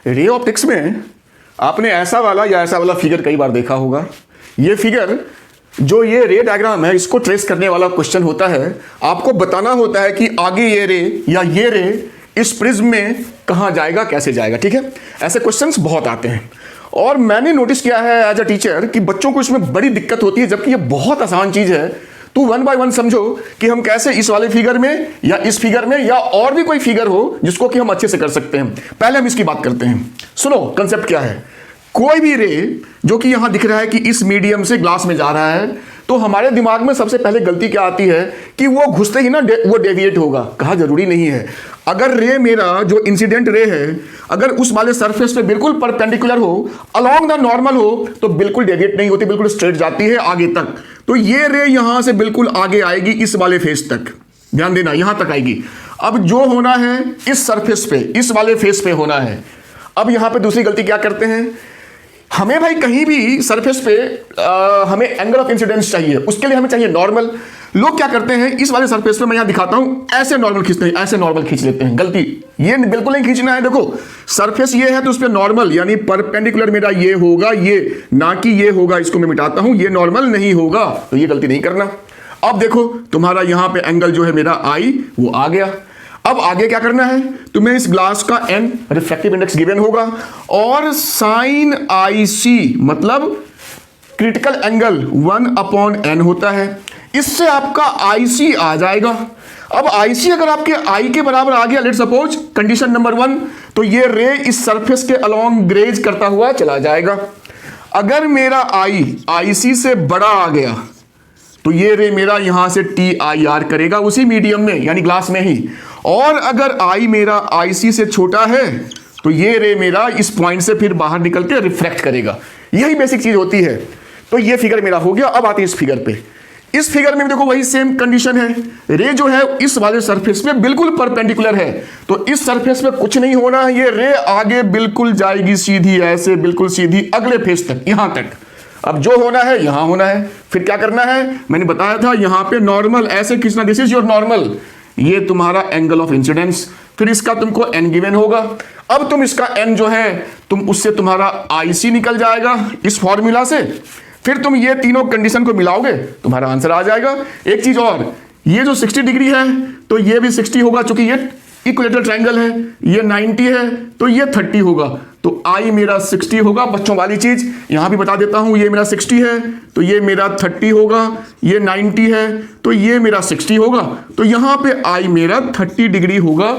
Ray optics में आपने ऐसा वाला या ऐसा वाला फिगर कई बार देखा होगा। ये फिगर जो ये रे डायग्राम है, इसको ट्रेस करने वाला क्वेश्चन होता है। आपको बताना होता है कि आगे ये रे या ये रे इस प्रिज्म में कहाँ जाएगा, कैसे जाएगा। ठीक है, ऐसे क्वेश्चंस बहुत आते हैं और मैंने नोटिस किया है एज अ टीचर कि बच्चों को इसमें बड़ी दिक्कत होती है, जबकि ये बहुत आसान चीज है। तो वन बाय वन समझो कि हम कैसे इस वाले फिगर में या इस फिगर में या और भी कोई फिगर हो जिसको कि हम अच्छे से कर सकते हैं। पहले हम इसकी बात करते हैं। सुनो कंसेप्ट क्या है। कोई भी रे जो कि यहां दिख रहा है कि इस मीडियम से ग्लास में जा रहा है, तो हमारे दिमाग में सबसे पहले गलती क्या आती है कि वो घुसते ही ना वो डेविएट होगा। कहा जरूरी नहीं है। अगर रे मेरा जो इंसिडेंट रे है अगर उस वाले सरफेस पे बिल्कुल परपेंडिकुलर हो, अलोंग द नॉर्मल हो, तो बिल्कुल डेविएट नहीं होती, बिल्कुल स्ट्रेट जाती है आगे तक। तो ये रे यहां से बिल्कुल आगे आएगी इस वाले फेस तक, ध्यान देना, यहां तक आएगी। अब जो होना है इस सरफेस पे, इस वाले फेस पे होना है। अब यहां पे दूसरी गलती क्या करते हैं, हमें भाई कहीं भी सरफेस पे हमें एंगल ऑफ इंसिडेंस चाहिए, उसके लिए हमें चाहिए नॉर्मल। लोग क्या करते हैं, इस वाले सरफेस पे मैं यहां दिखाता हूं, ऐसे नॉर्मल खींचते हैं, ऐसे नॉर्मल खींच लेते हैं। गलती, ये बिल्कुल नहीं खींचना है। देखो सरफेस ये है तो उस पर नॉर्मल यानी परपेंडिकुलर मेरा ये होगा, ये ना कि ये होगा। इसको मैं मिटाता हूं, ये नॉर्मल नहीं होगा, तो ये गलती नहीं करना। अब देखो तुम्हारा यहां पे एंगल जो है मेरा आई वो आ गया। अब आगे क्या करना है, तुम्हें इस ग्लास का एन रिफ्रैक्टिव इंडेक्स गिवन होगा और साइन आई सी मतलब क्रिटिकल एंगल 1/n होता है। इससे आपका आईसी आ जाएगा। अब आईसी अगर आपके आई के बराबर आ गया, लेट सपोज कंडीशन नंबर 1, तो ये रे इस सरफेस के अलोंग ग्रेज करता हुआ चला जाएगा। अगर मेरा आई आईसी से बड़ा आ गया तो ये रे मेरा यहां से TIR करेगा उसी मीडियम में यानी ग्लास में ही। और अगर आई मेरा आईसी से छोटा है तो ये रे मेरा इस पॉइंट से फिर बाहर निकल के रिफ्लेक्ट करेगा। यही बेसिक चीज होती है। तो ये फिगर मेरा हो गया। अब आते हैं इस फिगर पे। इस फिगर में देखो वही सेम कंडीशन है। रे जो है इस वाले सरफेस पे बिल्कुल परपेंडिकुलर है, तो इस सरफेस पे कुछ नहीं होना है। ये रे आगे बिल्कुल जाएगी सीधी, ऐसे बिल्कुल सीधी अगले फेस तक, यहां तक। अब जो होना है यहां होना है। फिर क्या करना है, मैंने बताया था यहां पे नॉर्मल ऐसे खींचना, दिस इज योर नॉर्मल। ये तुम्हारा एंगल ऑफ इंसिडेंस, फिर इसका तुमको n गिवन होगा। अब तुम इसका n जो है तुम उससे तुम्हारा IC निकल जाएगा इस फॉर्मूला से। फिर तुम ये तीनों कंडीशन को मिलाओगे, तुम्हारा आंसर आ जाएगा। एक चीज और, ये जो 60 डिग्री है तो ये भी 60 होगा, चूंकि ये इक्विलेटरल ट्रायंगल है। ये 90 है तो ये 30 होगा, तो आई मेरा 60 होगा। बच्चों वाली चीज यहां भी बता देता हूं, ये मेरा 60 है तो ये मेरा 30 होगा, ये 90 है तो ये मेरा 60 होगा, तो यहां पे आई मेरा 30 डिग्री होगा।